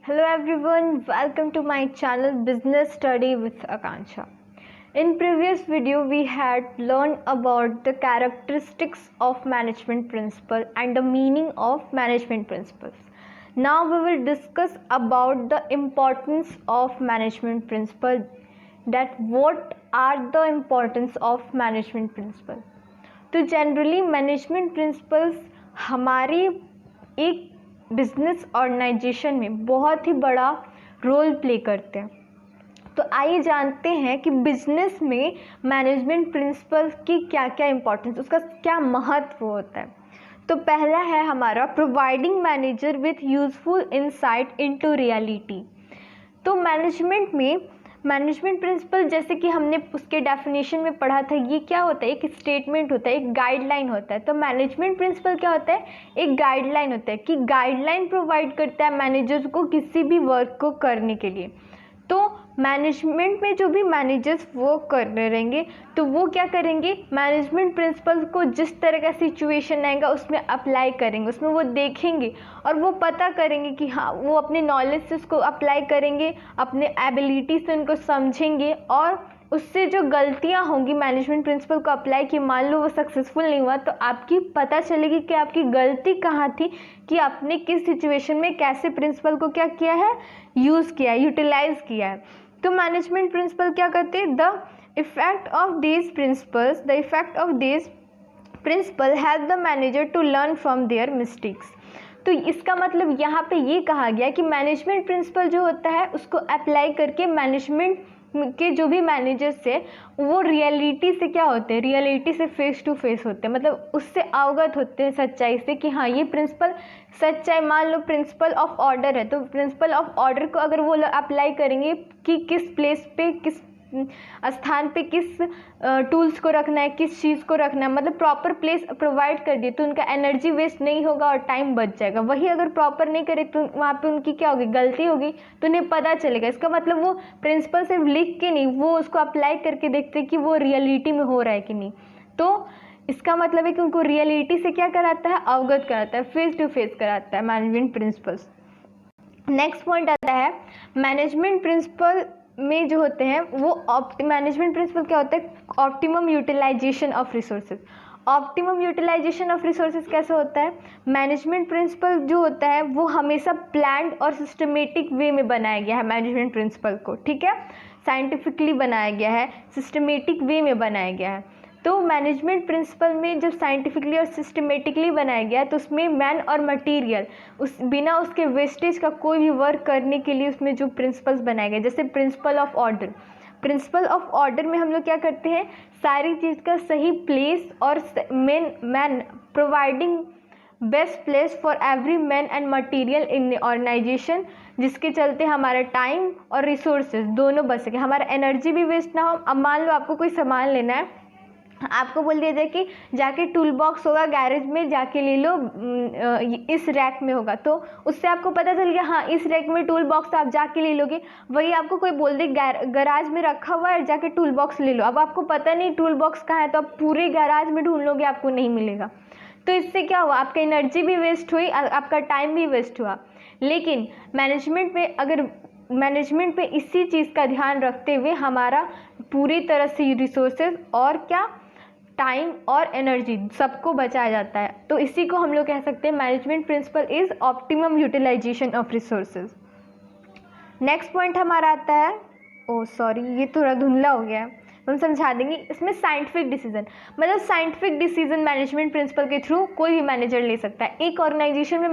Hello everyone, welcome to my channel Business Study with Akansha. In previous video we had learned about the characteristics of management principle and the meaning of management principles. Now we will discuss about the importance of management principle, that what are the importance of management principle. तो generally management principles हमारी एक business organisation में बहुत ही बड़ा role play करते हैं. तो आइए जानते हैं कि बिजनेस में मैनेजमेंट प्रिंसिपल्स की क्या क्या इंपॉर्टेंस, उसका क्या महत्व होता है. तो पहला है हमारा providing manager with useful insight into reality. तो मैनेजमेंट प्रिंसिपल जैसे कि हमने उसके डेफिनेशन में पढ़ा था, ये क्या होता है, एक स्टेटमेंट होता है, एक गाइडलाइन होता है. तो मैनेजमेंट प्रिंसिपल क्या होता है, एक गाइडलाइन होता है कि गाइडलाइन प्रोवाइड करता है मैनेजर्स को किसी भी वर्क को करने के लिए. तो मैनेजमेंट में जो भी मैनेजर्स वर्क कर रहे रहेंगे तो वो क्या करेंगे, मैनेजमेंट प्रिंसिपल्स को जिस तरह का सिचुएशन आएगा उसमें अप्लाई करेंगे, उसमें वो देखेंगे और वो पता करेंगे कि हाँ वो अपने नॉलेज से उसको अप्लाई करेंगे, अपने एबिलिटी से उनको समझेंगे और उससे जो गलतियां होंगी मैनेजमेंट प्रिंसिपल को अप्लाई की, मान लो वो सक्सेसफुल नहीं हुआ तो आपकी पता चलेगी कि आपकी गलती कहाँ थी, कि आपने किस सिचुएशन में कैसे प्रिंसिपल को क्या किया है, यूज़ किया है, यूटिलाइज किया है. तो मैनेजमेंट प्रिंसिपल क्या करते हैं, the effect of these principle help the manager to learn from their mistakes. तो इसका मतलब यहाँ पे ये कहा गया कि मैनेजमेंट प्रिंसिपल जो होता है उसको अप्लाई करके मैनेजमेंट के जो भी मैनेजर्स है वो रियलिटी से क्या होते हैं, रियलिटी से फेस टू फेस होते हैं, मतलब उससे अवगत होते हैं सच्चाई से कि हाँ ये प्रिंसिपल सच्चाई. मान लो प्रिंसिपल ऑफ ऑर्डर है तो प्रिंसिपल ऑफ ऑर्डर को अगर वो अप्लाई करेंगे कि किस प्लेस पे, किस स्थान पे किस टूल्स को रखना है, किस चीज़ को रखना है, मतलब प्रॉपर प्लेस प्रोवाइड कर दिए तो उनका एनर्जी वेस्ट नहीं होगा और टाइम बच जाएगा. वही अगर प्रॉपर नहीं करे तो वहाँ पे उनकी क्या होगी, गलती होगी, तो उन्हें पता चलेगा. इसका मतलब वो प्रिंसिपल सिर्फ लिख के नहीं, वो उसको अप्लाई करके देखते हैं कि वो रियलिटी में हो रहा है कि नहीं. तो इसका मतलब है कि उनको रियलिटी से क्या कराता है, अवगत कराता है, फेस टू फेस कराता है मैनेजमेंट प्रिंसिपल्स. नेक्स्ट पॉइंट आता है मैनेजमेंट प्रिंसिपल में जो होते हैं वो मैनेजमेंट प्रिंसिपल क्या होता है, optimum utilization of resources. Optimum utilization of resources कैसे होता है, मैनेजमेंट प्रिंसिपल जो होता है वो हमेशा प्लान्ड और सिस्टमेटिक वे में बनाया गया है मैनेजमेंट प्रिंसिपल को, ठीक है, साइंटिफिकली बनाया गया है, सिस्टमेटिक वे में बनाया गया है. तो मैनेजमेंट प्रिंसिपल में जब साइंटिफिकली और सिस्टमेटिकली बनाया गया तो उसमें मैन और मटेरियल बिना उसके वेस्टेज का कोई भी वर्क करने के लिए उसमें जो प्रिंसिपल्स बनाए गए, जैसे प्रिंसिपल ऑफ ऑर्डर में हम लोग क्या करते हैं, सारी चीज़ का सही प्लेस और man providing best place for every man and material in the organization, जिसके चलते हमारा टाइम और रिसोर्सेज दोनों बच सके, हमारा एनर्जी भी वेस्ट ना हो. अब मान लो आपको कोई सामान लेना है, आपको बोल दिया जाए कि जाके टूल बॉक्स होगा गैरेज में, जाके ले लो, इस रैक में होगा, तो उससे आपको पता चल गया हाँ इस रैक में टूल बॉक्स, आप जाके ले लोगे. वही आपको कोई बोल दे गैराज में रखा हुआ है, जाके टूल बॉक्स ले लो, अब आपको पता नहीं टूल बॉक्स कहाँ है, तो आप पूरे गैराज में ढूंढ लोगे, आपको नहीं मिलेगा. तो इससे क्या हुआ, आपका एनर्जी भी वेस्ट हुई, आपका टाइम भी वेस्ट हुआ. लेकिन मैनेजमेंट पे इसी चीज़ का ध्यान रखते हुए हमारा पूरी तरह से रिसोर्सेज और क्या, टाइम और एनर्जी सबको बचाया जाता है. तो इसी को हम लोग कह सकते हैं management principle is optimum utilization of resources. Next point हमारा आता है, ये थोड़ा धुंधला हो गया है, हम समझा देंगे. इसमें साइंटिफिक डिसीजन, मतलब साइंटिफिक डिसीजन मैनेजमेंट प्रिंसिपल के थ्रू कोई भी मैनेजर ले सकता है. एक ऑर्गेनाइजेशन में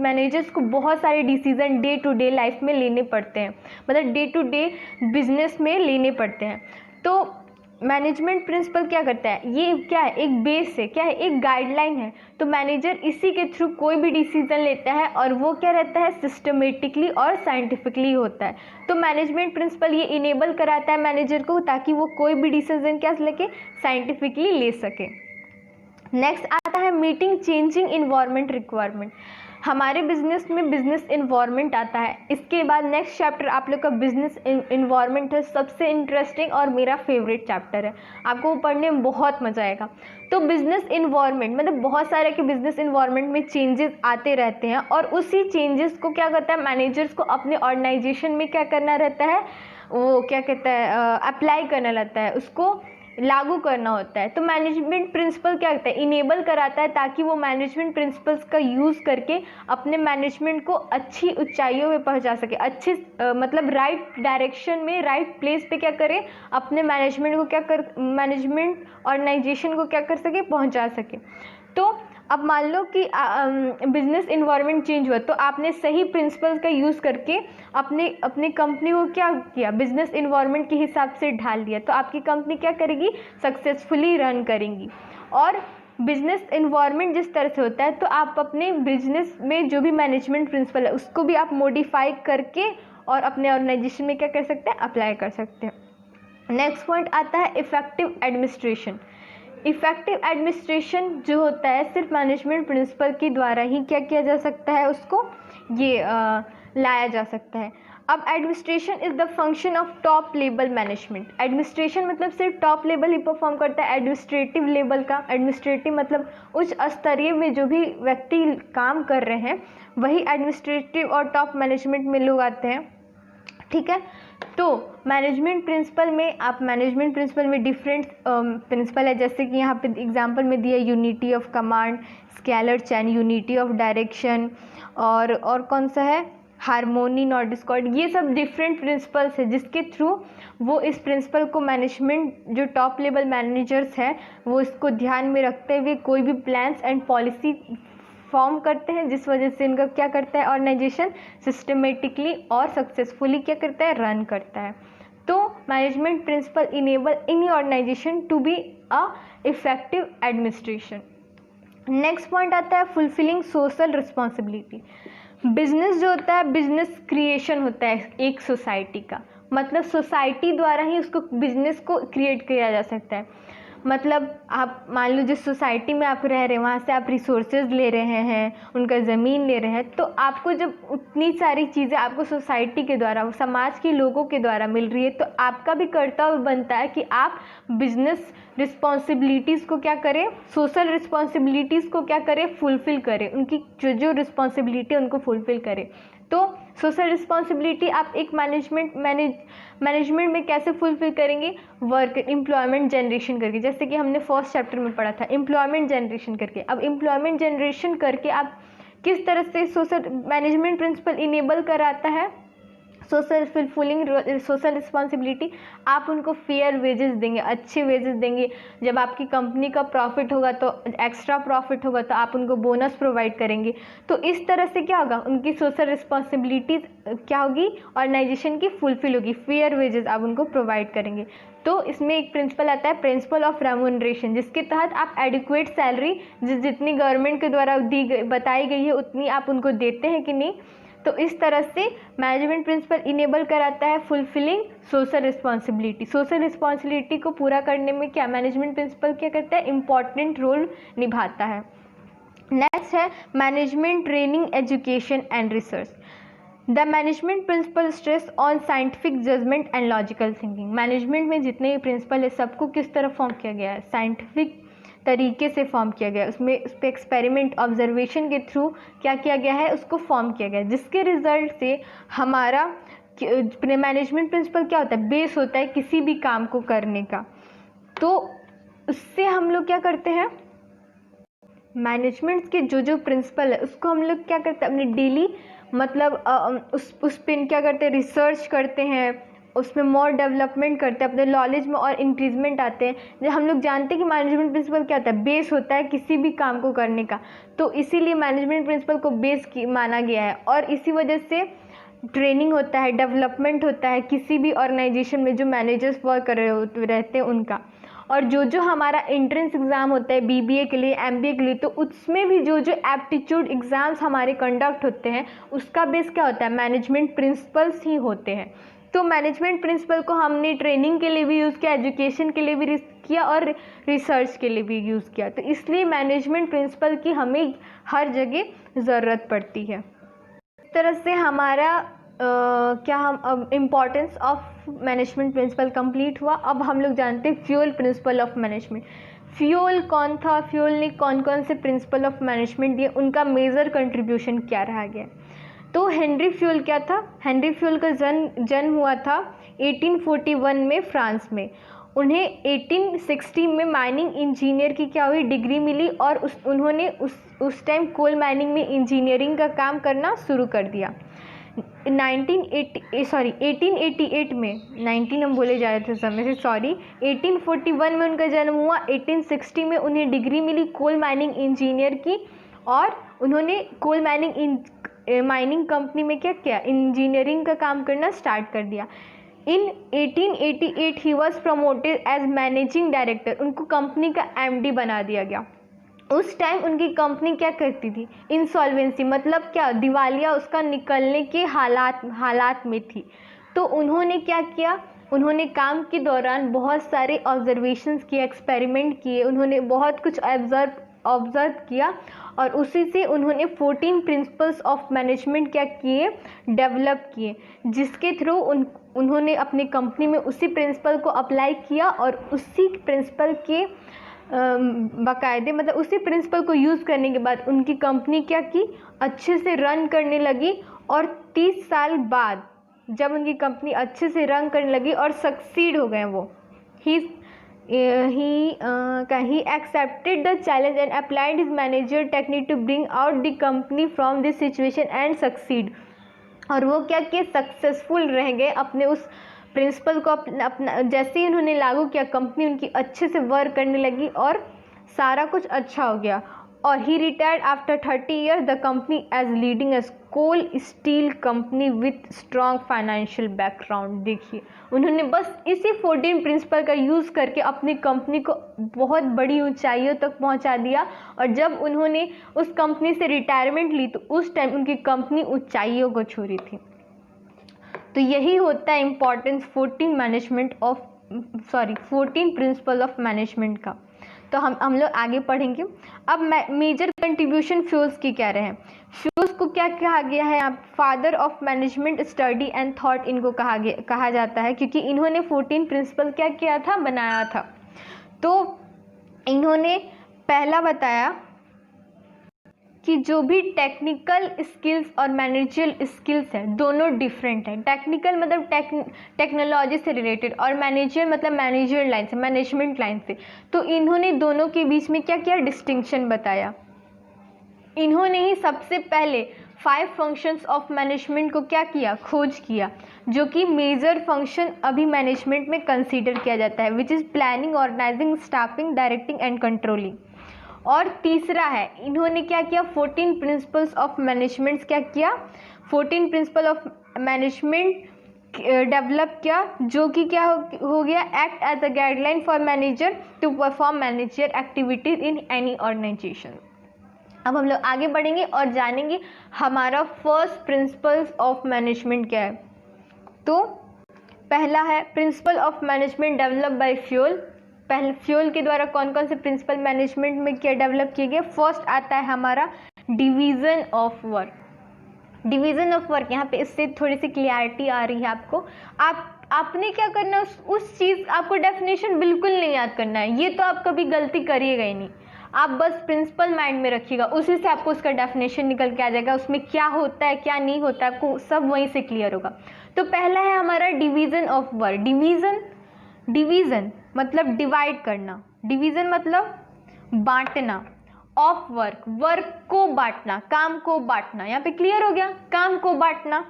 मैनेजर्स को बहुत सारे decision day to day life में लेने पड़ते हैं, मतलब डे टू डे बिजनेस में लेने पड़ते हैं. तो मैनेजमेंट प्रिंसिपल क्या करता है, ये क्या है, एक बेस है, क्या है, एक गाइडलाइन है. तो मैनेजर इसी के थ्रू कोई भी डिसीजन लेता है और वो क्या रहता है, सिस्टमेटिकली और साइंटिफिकली होता है. तो मैनेजमेंट प्रिंसिपल ये इनेबल कराता है मैनेजर को ताकि वो कोई भी डिसीजन क्या लेके साइंटिफिकली ले सके. नेक्स्ट आता है मीटिंग चेंजिंग इन्वायरमेंट रिक्वायरमेंट. हमारे बिजनेस में बिजनेस इन्वायरमेंट आता है। इसके बाद नेक्स्ट चैप्टर आप लोग का बिजनेस इन्वायरमेंट है, सबसे इंटरेस्टिंग और मेरा फेवरेट चैप्टर है, आपको वो पढ़ने में बहुत मज़ा आएगा। तो बिजनेस इन्वायरमेंट मतलब बहुत सारे के बिजनेस इन्वायरमेंट में चेंजेस आते रहते हैं और उसी चेंजेस को क्या करता है मैनेजर्स को अपने ऑर्गेनाइजेशन में क्या करना रहता है, वो क्या कहता है अप्लाई करना रहता है, उसको लागू करना होता है। तो मैनेजमेंट प्रिंसिपल क्या करता है, इनेबल कराता है ताकि वो मैनेजमेंट प्रिंसिपल्स का यूज़ करके अपने मैनेजमेंट को अच्छी ऊंचाइयों में पहुंचा सके, अच्छे मतलब राइट डायरेक्शन में, राइट प्लेस पे क्या करे, अपने मैनेजमेंट को क्या कर, मैनेजमेंट ऑर्गेनाइजेशन को क्या कर सके, पहुंचा सके। तो अब मान लो कि बिजनेस इन्वायरमेंट चेंज हुआ तो आपने सही प्रिंसिपल्स का यूज़ करके अपने कंपनी को क्या किया, बिजनेस इन्वायरमेंट के हिसाब से ढाल दिया, तो आपकी कंपनी क्या करेगी, सक्सेसफुली रन करेंगी। और बिजनेस इन्वायरमेंट जिस तरह से होता है तो आप अपने बिजनेस में जो भी मैनेजमेंट प्रिंसिपल है उसको भी आप मॉडिफाई करके और अपने ऑर्गेनाइजेशन में क्या कर सकते हैं, अप्लाई कर सकते हैं। नेक्स्ट पॉइंट आता है इफेक्टिव एडमिनिस्ट्रेशन। इफेक्टिव एडमिनिस्ट्रेशन जो होता है सिर्फ मैनेजमेंट प्रिंसिपल के द्वारा ही क्या किया जा सकता है, उसको ये लाया जा सकता है। अब administration is the function of top level management. Administration मतलब सिर्फ टॉप लेवल ही परफॉर्म करता है, एडमिनिस्ट्रेटिव लेवल का, एडमिनिस्ट्रेटिव मतलब उच्च स्तरीय में जो भी व्यक्ति काम कर रहे हैं वही एडमिनिस्ट्रेटिव और टॉप मैनेजमेंट में लोग आते हैं, ठीक है। तो मैनेजमेंट प्रिंसिपल में आप मैनेजमेंट प्रिंसिपल में डिफरेंट प्रिंसिपल है, जैसे कि यहाँ पे एग्जांपल में दिया unity of command, scalar chain, unity of direction और कौन सा है, हारमोनी नॉट डिस्कॉर्ड। ये सब डिफरेंट प्रिंसिपल्स है जिसके थ्रू वो इस प्रिंसिपल को मैनेजमेंट जो टॉप लेवल मैनेजर्स हैं वो इसको ध्यान में रखते हुए कोई भी प्लान्स एंड पॉलिसी फॉर्म करते हैं, जिस वजह से इनका क्या करता है ऑर्गेनाइजेशन सिस्टमेटिकली और सक्सेसफुली क्या करता है, रन करता है। तो management principle enable any organization to be a effective administration. Next point आता है फुलफिलिंग सोशल रिस्पॉन्सिबिलिटी। बिजनेस जो होता है बिजनेस क्रिएशन होता है एक सोसाइटी का, मतलब सोसाइटी द्वारा ही उसको बिजनेस को क्रिएट किया जा सकता है। मतलब आप मान लो जिस सोसाइटी में आप रह रहे हैं वहाँ से आप रिसोर्सेज ले रहे हैं, उनका ज़मीन ले रहे हैं, तो आपको जब उतनी सारी चीज़ें आपको सोसाइटी के द्वारा, समाज के लोगों के द्वारा मिल रही है तो आपका भी कर्तव्य बनता है कि आप बिजनेस रिस्पॉन्सिबिलिटीज़ को क्या करें, सोशल रिस्पॉन्सिबिलिटीज़ को क्या करें, फुलफ़िल करें, उनकी जो रिस्पॉन्सिबिलिटी है उनको फुलफ़िल करें। तो सोशल रिस्पॉन्सिबिलिटी आप एक मैनेजमेंट में कैसे फुलफिल करेंगे, वर्क एम्प्लॉयमेंट जनरेशन करके, जैसे कि हमने फर्स्ट चैप्टर में पढ़ा था एम्प्लॉयमेंट जनरेशन करके। अब एम्प्लॉयमेंट जनरेशन करके आप किस तरह से सोशल मैनेजमेंट प्रिंसिपल इनेबल कराता है सोशल फुलफिलिंग सोशल रिस्पॉन्सिबिलिटी, आप उनको फेयर वेजेस देंगे, अच्छे वेजेस देंगे। जब आपकी कंपनी का प्रॉफिट होगा तो एक्स्ट्रा प्रॉफिट होगा तो आप उनको बोनस प्रोवाइड करेंगे। तो इस तरह से क्या होगा, उनकी सोशल रिस्पॉन्सिबिलिटीज क्या होगी, ऑर्गेनाइजेशन की फुलफिल होगी, फेयर वेजेस आप उनको प्रोवाइड करेंगे। तो इसमें एक प्रिंसिपल आता है प्रिंसिपल ऑफ रेम्यूनरेशन, जिसके तहत आप एडिक्वेट सैलरी जितनी गवर्नमेंट के द्वारा बताई गई है उतनी आप उनको देते हैं कि नहीं। तो इस तरह से मैनेजमेंट प्रिंसिपल इनेबल कराता है fulfilling social responsibility. Social responsibility को पूरा करने में क्या मैनेजमेंट प्रिंसिपल क्या करता है, इम्पॉर्टेंट रोल निभाता है। नेक्स्ट है management training education and research. The management principle stress on scientific judgement and logical thinking. Management में जितने भी प्रिंसिपल है सबको किस तरह फॉर्म किया गया है, साइंटिफिक तरीके से फॉर्म किया गया है, उसमें उस पर एक्सपेरिमेंट ऑब्जर्वेशन के थ्रू क्या किया गया है, उसको फॉर्म किया गया है, जिसके रिजल्ट से हमारा मैनेजमेंट प्रिंसिपल क्या होता है, बेस होता है किसी भी काम को करने का। तो उससे हम लोग क्या करते हैं, मैनेजमेंट के जो प्रिंसिपल है उसको हम लोग क्या करते हैं अपने डेली मतलब उस पर क्या करते हैं, रिसर्च करते हैं, उसमें मोर डेवलपमेंट करते हैं, अपने नॉलेज में और इंक्रीजमेंट आते हैं। जब हम लोग जानते हैं कि मैनेजमेंट प्रिंसिपल क्या होता है, बेस होता है किसी भी काम को करने का, तो इसीलिए मैनेजमेंट प्रिंसिपल को बेस माना गया है। और इसी वजह से ट्रेनिंग होता है, डेवलपमेंट होता है किसी भी ऑर्गेनाइजेशन में जो मैनेजर्स वर्क कर रहे रहते हैं उनका। और जो हमारा एंट्रेंस एग्ज़ाम होता है बीबीए के लिए, एमबीए के लिए, तो उसमें भी जो एप्टीट्यूड एग्ज़ाम्स हमारे कंडक्ट होते हैं उसका बेस क्या होता है, मैनेजमेंट प्रिंसिपल्स ही होते हैं। तो मैनेजमेंट प्रिंसिपल को हमने ट्रेनिंग के लिए भी यूज़ किया, एजुकेशन के लिए भी किया और रिसर्च के लिए भी यूज़ किया। तो इसलिए मैनेजमेंट प्रिंसिपल की हमें हर जगह ज़रूरत पड़ती है। इस तरह से हमारा क्या हम अब importance of management principle complete हुआ। अब हम लोग जानते हैं Fayol principle of management. Fayol कौन था, फ्यूल ने कौन कौन से प्रिंसिपल ऑफ मैनेजमेंट दिए, उनका मेजर कंट्रीब्यूशन क्या रहा गया। तो हेनरी फ्यूल क्या था, हेनरी फ्यूल का जन्म हुआ था 1841 में फ्रांस में। उन्हें 1860 में माइनिंग इंजीनियर की क्या हुई डिग्री मिली और उन्होंने उस टाइम कोल माइनिंग में इंजीनियरिंग का काम करना शुरू कर दिया। 1888 में 19 हम बोले जा रहे थे समय से, सॉरी, 1841 में उनका जन्म हुआ। 1860 में उन्हें डिग्री मिली कोल माइनिंग इंजीनियर की और उन्होंने कोल माइनिंग कंपनी में क्या किया, इंजीनियरिंग का काम करना स्टार्ट कर दिया। In 1888 he was promoted as managing director, उनको कंपनी का MD बना दिया गया। उस टाइम उनकी कंपनी क्या करती थी, इंसॉल्वेंसी मतलब क्या, दिवालिया उसका निकलने के हालात में थी। तो उन्होंने क्या किया, उन्होंने काम के दौरान बहुत सारे ऑब्जर्वेशंस किए, एक्सपेरिमेंट किए, उन्होंने बहुत कुछ ऑब्जर्व किया और उसी से उन्होंने 14 प्रिंसिपल्स ऑफ मैनेजमेंट क्या किए, डेवलप किए, जिसके थ्रू उन्होंने अपनी कंपनी में उसी प्रिंसिपल को अप्लाई किया और उसी प्रिंसिपल के बाकायदे मतलब उसी प्रिंसिपल को यूज़ करने के बाद उनकी कंपनी क्या की, अच्छे से रन करने लगी। और 30 साल बाद जब उनकी कंपनी अच्छे से रन करने लगी और सक्सीड हो गए वो, he accepted the challenge and applied his manager technique to bring out the company from this situation and succeed. और वो क्या किए, सक्सेसफुल रह गए अपने उस प्रिंसिपल को अपना जैसे ही उन्होंने लागू किया, कंपनी उनकी अच्छे से वर्क करने लगी और सारा कुछ अच्छा हो गया। और ही retired after 30 years the company as leading as coal steel company with strong financial background. देखिए उन्होंने बस इसी 14 प्रिंसिपल का यूज़ करके अपनी कंपनी को बहुत बड़ी ऊंचाइयों तक पहुंचा दिया। और जब उन्होंने उस कंपनी से रिटायरमेंट ली तो उस टाइम उनकी कंपनी ऊंचाइयों को छू रही थी। तो यही होता है इम्पॉर्टेंस 14 प्रिंसिपल ऑफ मैनेजमेंट का। तो हम लोग आगे पढ़ेंगे। अब मेजर कंट्रीब्यूशन फ्यूल्स की क्या रहे। फ्यूल्स को क्या कहा गया है, आप father of management study and thought इनको कहा जाता है, क्योंकि इन्होंने 14 प्रिंसिपल क्या किया था, बनाया था। तो इन्होंने पहला बताया कि जो भी टेक्निकल स्किल्स और मैनेजरियल स्किल्स हैं दोनों डिफरेंट हैं। टेक्निकल मतलब टेक्नोलॉजी से रिलेटेड और मैनेजर मतलब मैनेजर लाइन से, मैनेजमेंट लाइन से। तो इन्होंने दोनों के बीच में क्या किया, डिस्टिंक्शन बताया। इन्होंने ही सबसे पहले 5 फंक्शंस ऑफ मैनेजमेंट को क्या किया, खोज किया, जो कि मेजर फंक्शन अभी मैनेजमेंट में कंसीडर किया जाता है, which is planning, organizing, staffing, directing and controlling. और तीसरा है, इन्होंने क्या किया, 14 प्रिंसिपल्स ऑफ मैनेजमेंट क्या किया, 14 प्रिंसिपल ऑफ मैनेजमेंट डेवलप किया, जो कि क्या हो गया, act as a guideline for manager to perform manager activities in any organization. अब हम लोग आगे बढ़ेंगे और जानेंगे हमारा फर्स्ट प्रिंसिपल्स ऑफ मैनेजमेंट क्या है। तो पहला है principal of management develop by fuel. पहले फ्यूल के द्वारा कौन कौन से प्रिंसिपल मैनेजमेंट में क्या डेवलप किए गए। फर्स्ट आता है हमारा division of work. Division of work, यहाँ पे इससे थोड़ी सी क्लियरिटी आ रही है आपको। आपने क्या करना है, उस चीज़ आपको डेफिनेशन बिल्कुल नहीं याद करना है, ये तो आप कभी गलती करिएगा ही नहीं। आप बस प्रिंसिपल माइंड में रखिएगा, उसी से आपको उसका डेफिनेशन निकल के आ जाएगा, उसमें क्या होता है क्या नहीं होता है आपको सब वहीं से क्लियर होगा। तो पहला है हमारा डिवीज़न ऑफ वर्क। डिवीज़न मतलब डिवाइड करना, डिवीज़न मतलब बांटना, ऑफ वर्क को बांटना, काम को बांटना। यहाँ पे क्लियर हो गया, काम को बांटना।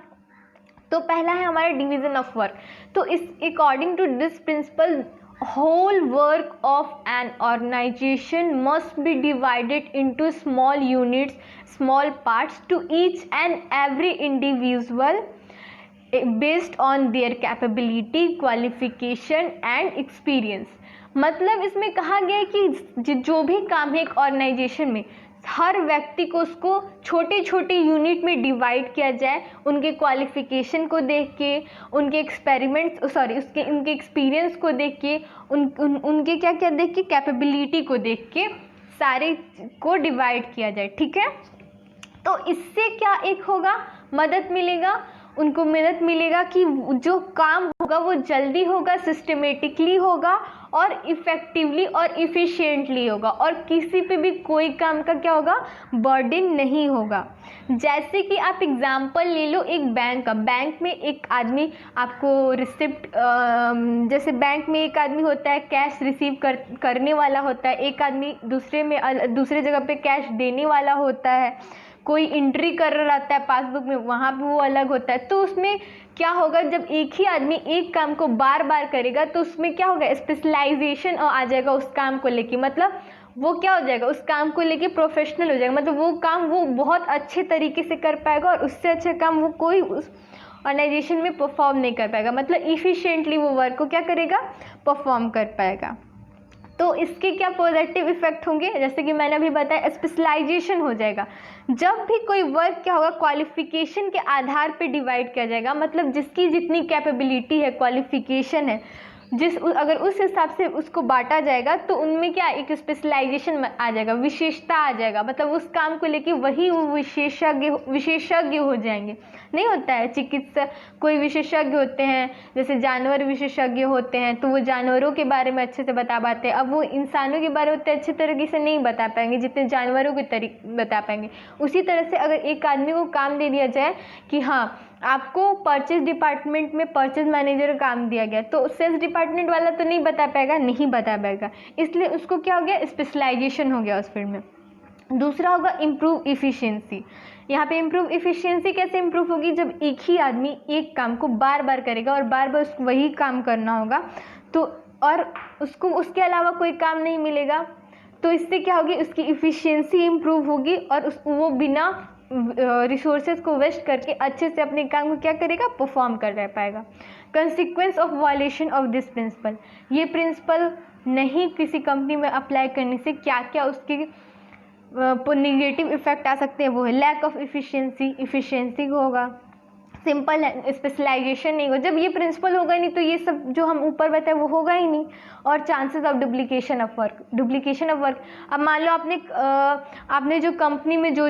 तो पहला है हमारा डिवीज़न ऑफ वर्क। तो इस according to this principle whole work of an organization must be divided into small units, small parts to each and every individual based on their capability, qualification and experience। मतलब इसमें कहा गया है कि जो भी काम है एक ऑर्गेनाइजेशन में हर व्यक्ति को उसको छोटे छोटे यूनिट में डिवाइड किया जाए, उनके क्वालिफिकेशन को देख के, उनके उनके एक्सपीरियंस को देख के, उनके क्या क्या देख के, कैपेबिलिटी को देख के सारे को डिवाइड किया जाए। ठीक है, तो इससे क्या एक होगा, मदद मिलेगा, उनको मदद मिलेगा कि जो काम होगा वो जल्दी होगा, सिस्टमेटिकली होगा और इफ़ेक्टिवली और इफ़िशिएंटली होगा, और किसी पे भी कोई काम का क्या होगा, बर्डन नहीं होगा। जैसे कि आप एग्जांपल ले लो एक बैंक का। बैंक में एक आदमी आपको रिसिप्ट, जैसे बैंक में एक आदमी होता है कैश रिसीव करने वाला होता है, एक आदमी दूसरे जगह पे कैश देने वाला होता है, कोई एंट्री कर रहा रहता है पासबुक में, वहाँ पे वो अलग होता है। तो उसमें क्या होगा, जब एक ही आदमी एक काम को बार बार करेगा तो उसमें क्या होगा, स्पेशलाइजेशन आ जाएगा उस काम को लेके, मतलब वो क्या हो जाएगा, उस काम को लेके प्रोफेशनल हो जाएगा, मतलब वो काम वो बहुत अच्छे तरीके से कर पाएगा और उससे अच्छा काम वो कोई उस ऑर्गेनाइजेशन में परफॉर्म नहीं कर पाएगा, मतलब इफ़िशिएंटली वो वर्क को क्या करेगा, परफॉर्म कर पाएगा। तो इसके क्या पॉजिटिव इफेक्ट होंगे, जैसे कि मैंने अभी बताया, स्पेशलाइजेशन हो जाएगा। जब भी कोई वर्क क्या होगा, क्वालिफिकेशन के आधार पे डिवाइड किया जाएगा, मतलब जिसकी जितनी कैपेबिलिटी है, क्वालिफिकेशन है, अगर उस हिसाब से उसको बांटा जाएगा तो उनमें क्या एक स्पेशलाइजेशन आ जाएगा, विशेषता आ जाएगा, मतलब उस काम को लेके वही विशेषज्ञ हो जाएंगे। नहीं होता है, चिकित्सक कोई विशेषज्ञ होते हैं, जैसे जानवर विशेषज्ञ होते हैं तो वो जानवरों के बारे में अच्छे से बता पाते हैं, अब वो इंसानों के बारे में उतने अच्छे तरीके से नहीं बता पाएंगे जितने जानवरों के बता पाएंगे। उसी तरह से अगर एक आदमी को काम दे दिया जाए कि हाँ आपको परचेज डिपार्टमेंट में परचेज मैनेजर का काम दिया गया, तो सेल्स डिपार्टमेंट वाला तो नहीं बता पाएगा, इसलिए उसको क्या हो गया, स्पेशलाइजेशन हो गया उस फील्ड में। दूसरा होगा इम्प्रूव इफ़िशियंसी। यहाँ पे इम्प्रूव इफ़िशियंसी कैसे इम्प्रूव होगी, जब एक ही आदमी एक काम को बार बार करेगा और बार बार उसको वही काम करना होगा, तो और उसको उसके अलावा कोई काम नहीं मिलेगा, तो इससे क्या होगी, उसकी इफ़िशियंसी इम्प्रूव होगी और वो बिना रिसोर्सेज को वेस्ट करके अच्छे से अपने काम को क्या करेगा, परफॉर्म कर रह पाएगा। Consequence of violation of this principle, ये प्रिंसिपल नहीं किसी कंपनी में अप्लाई करने से क्या क्या उसके नेगेटिव इफेक्ट आ सकते हैं, वो है लैक ऑफ इफिशिएंसी को होगा, सिंपल है, स्पेशलाइजेशन नहीं होगा। जब ये प्रिंसिपल होगा नहीं तो ये सब जो हम ऊपर बताए वो होगा ही नहीं, और chances of duplication of work. अब मान लो आपने जो कंपनी में जो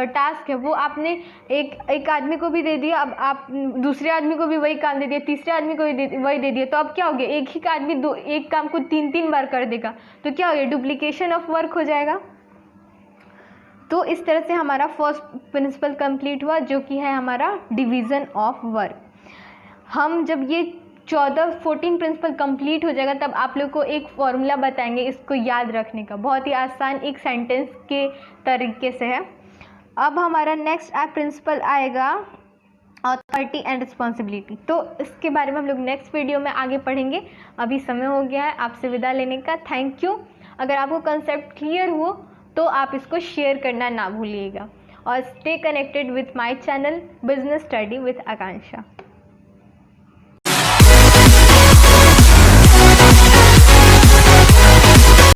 टास्क है वो आपने एक आदमी को भी दे दिया, अब आप दूसरे आदमी को भी वही काम दे दिया, तीसरे आदमी को भी वही दे दिया, तो अब क्या हो गया, एक ही आदमी एक काम को 3 बार कर देगा, तो क्या हो गया, डुप्लीकेशन ऑफ वर्क हो जाएगा। तो इस तरह से हमारा फर्स्ट प्रिंसिपल कंप्लीट हुआ, जो कि है हमारा डिवीज़न ऑफ वर्क। हम जब ये 14 प्रिंसिपल कंप्लीट हो जाएगा तब आप लोग को एक फॉर्मूला बताएंगे इसको याद रखने का, बहुत ही आसान एक सेंटेंस के तरीके से है। अब हमारा नेक्स्ट प्रिंसिपल आएगा अथॉरिटी एंड रिस्पॉन्सिबिलिटी, तो इसके बारे में हम लोग नेक्स्ट वीडियो में आगे पढ़ेंगे। अभी समय हो गया है आपसे विदा लेने का। Thank you. अगर आपको कंसेप्ट क्लियर हो तो आप इसको शेयर करना ना भूलिएगा, और stay connected with my channel business study with Akanksha.